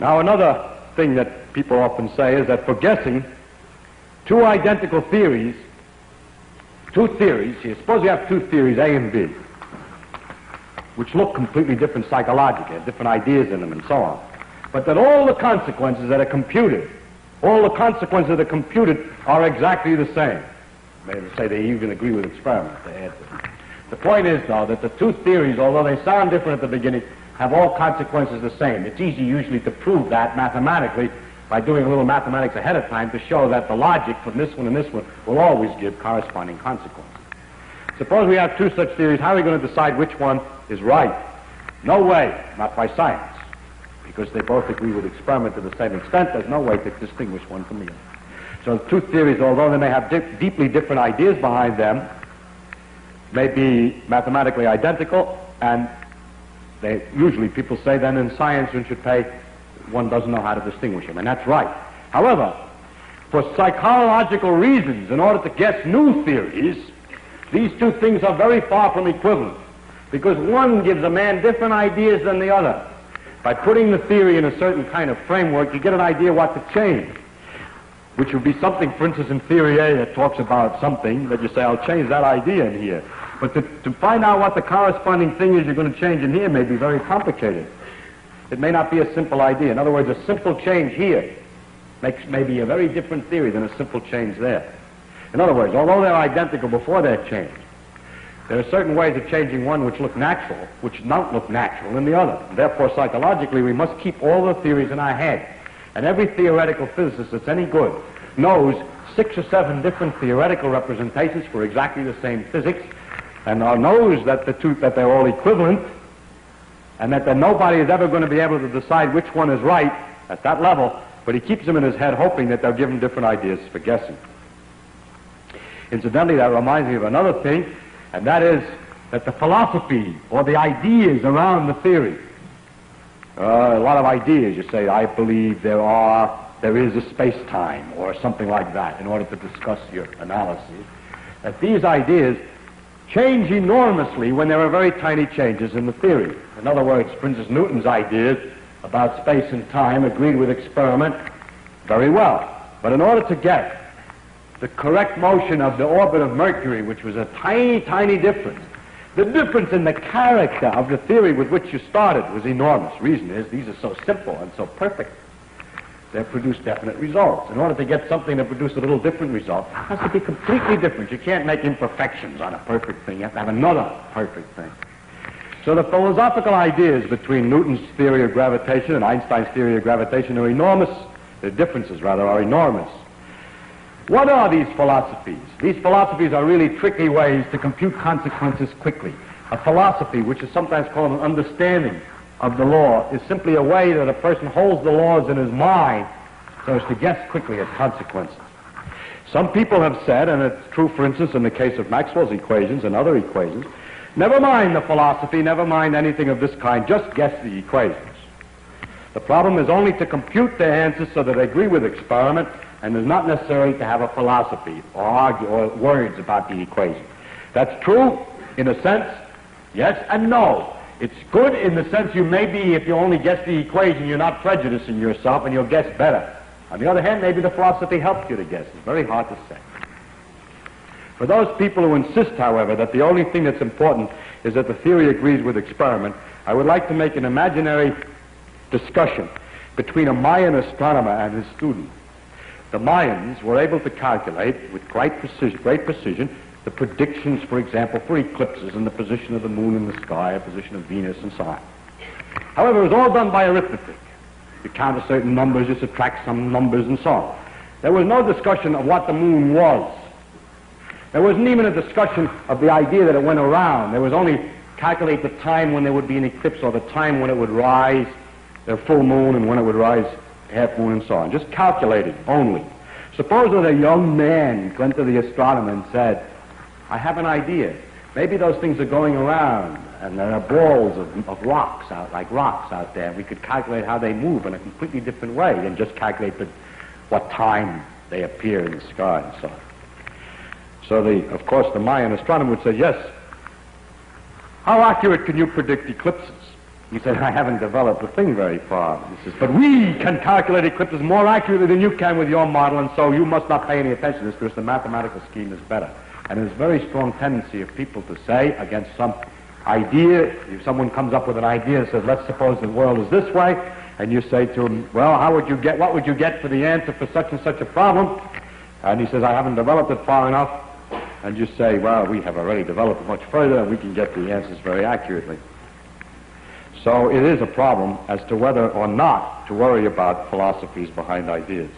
Now, another thing that people often say is that for guessing, two identical theories, here, suppose you have two theories, A and B, which look completely different psychologically, have different ideas in them and so on, but that all the consequences that are computed, are exactly the same. Maybe say they even agree with experiments. The point is, though, that the two theories, although they sound different at the beginning, have all consequences the same. It's easy usually to prove that mathematically by doing a little mathematics ahead of time to show that the logic from this one and this one will always give corresponding consequences. Suppose we have two such theories, how are we going to decide which one is right? No way, not by science, because they both agree with experiment to the same extent. There's no way to distinguish one from the other. So the two theories, although they may have deeply different ideas behind them, may be mathematically identical, and usually people say then in science one doesn't know how to distinguish them, and that's right. However, for psychological reasons, in order to guess new theories, these two things are very far from equivalent, because one gives a man different ideas than the other. By putting the theory in a certain kind of framework, you get an idea what to change, which would be something, for instance, in theory A that talks about something that you say, I'll change that idea in here. But to find out what the corresponding thing is you're going to change in here may be very complicated. It may not be a simple idea. In other words, a simple change here makes maybe a very different theory than a simple change there. In other words, although they're identical before they're changed, there are certain ways of changing one which look natural, which don't look natural in the other. And therefore, psychologically, we must keep all the theories in our head. And every theoretical physicist that's any good knows 6 or 7 different theoretical representations for exactly the same physics, and knows that they're all equivalent, and that nobody is ever going to be able to decide which one is right at that level, but he keeps them in his head hoping that they'll give him different ideas for guessing. Incidentally, that reminds me of another thing, and that is that the philosophy or the ideas around the theory, a lot of ideas, you say, I believe there is a space-time or something like that in order to discuss your analysis, that these ideas change enormously when there are very tiny changes in the theory. In other words, for instance, Newton's ideas about space and time agreed with experiment very well. But in order to get the correct motion of the orbit of Mercury, which was a tiny, tiny difference, the difference in the character of the theory with which you started was enormous. Reason is, these are so simple and so perfect. They produce definite results. In order to get something to produce a little different result, it has to be completely different. You can't make imperfections on a perfect thing. You have to have another perfect thing. So the philosophical ideas between Newton's theory of gravitation and Einstein's theory of gravitation are enormous. The differences, rather, are enormous. What are these philosophies? These philosophies are really tricky ways to compute consequences quickly. A philosophy, which is sometimes called an understanding of the law, is simply a way that a person holds the laws in his mind so as to guess quickly at consequences. Some people have said, and it's true, for instance, in the case of Maxwell's equations and other equations, never mind the philosophy, never mind anything of this kind, just guess the equations. The problem is only to compute their answers so that they agree with experiment, and is not necessary to have a philosophy or argue or words about the equation. That's true in a sense, yes and no. It's good in the sense you may be, if you only guess the equation, you're not prejudicing yourself and you'll guess better. On the other hand, maybe the philosophy helps you to guess. It's very hard to say. For those people who insist, however, that the only thing that's important is that the theory agrees with experiment, I would like to make an imaginary discussion between a Mayan astronomer and his student. The Mayans were able to calculate with great precision the predictions, for example, for eclipses and the position of the moon in the sky, the position of Venus, and so on. However, it was all done by arithmetic. You count a certain numbers, you subtract some numbers, and so on. There was no discussion of what the moon was. There wasn't even a discussion of the idea that it went around. There was only calculate the time when there would be an eclipse or the time when it would rise, the full moon, and when it would rise, half moon, and so on. Just calculated only. Suppose that a young man went to the astronomer and said, I have an idea. Maybe those things are going around, and there are balls of rocks out, like rocks out there. We could calculate how they move in a completely different way than just calculate what time they appear in the sky and so on. So, of course, the Mayan astronomer would say, yes, how accurate can you predict eclipses? He said, I haven't developed the thing very far. He says, but we can calculate eclipses more accurately than you can with your model, and so you must not pay any attention to this because the mathematical scheme is better. And there's a very strong tendency of people to say against some idea, if someone comes up with an idea and says, let's suppose the world is this way, and you say to him, well, what would you get for the answer for such and such a problem? And he says, I haven't developed it far enough. And you say, well, we have already developed it much further, and we can get the answers very accurately. So it is a problem as to whether or not to worry about philosophies behind ideas.